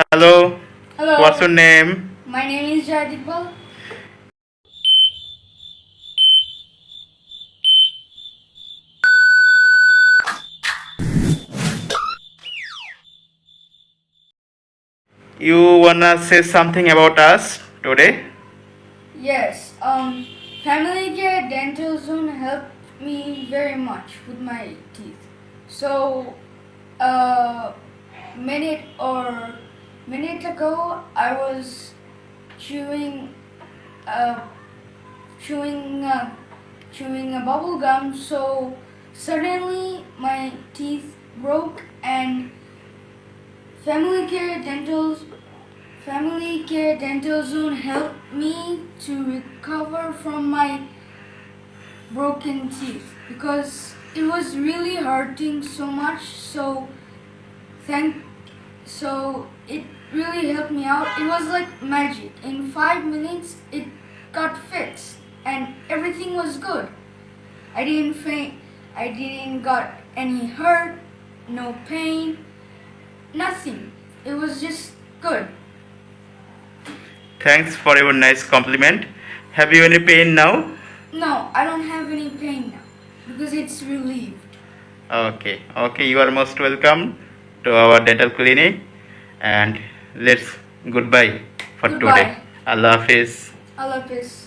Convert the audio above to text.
Hello, what's Hello, your name? my name is Jadipal. You wanna say something about us today? Yes, family care dental zone helped me very much with my teeth. So, uh, minute or minute ago, I was chewing, uh, chewing, uh, chewing a bubble gum. So suddenly my teeth broke, and family care dental Family Care Dental Zone helped me to recover from my broken teeth because it was really hurting so much. Thank so it really helped me out. It was like magic. In 5 minutes it got fixed and everything was good. I didn't faint. I didn't got any hurt, no pain, nothing. It was just good. Thanks for your nice compliment. Have you any pain now? No, I don't have any pain now because it's relieved. Okay, you are most welcome to our dental clinic and let's goodbye for today. Goodbye. Allah Hafiz. Allah Hafiz.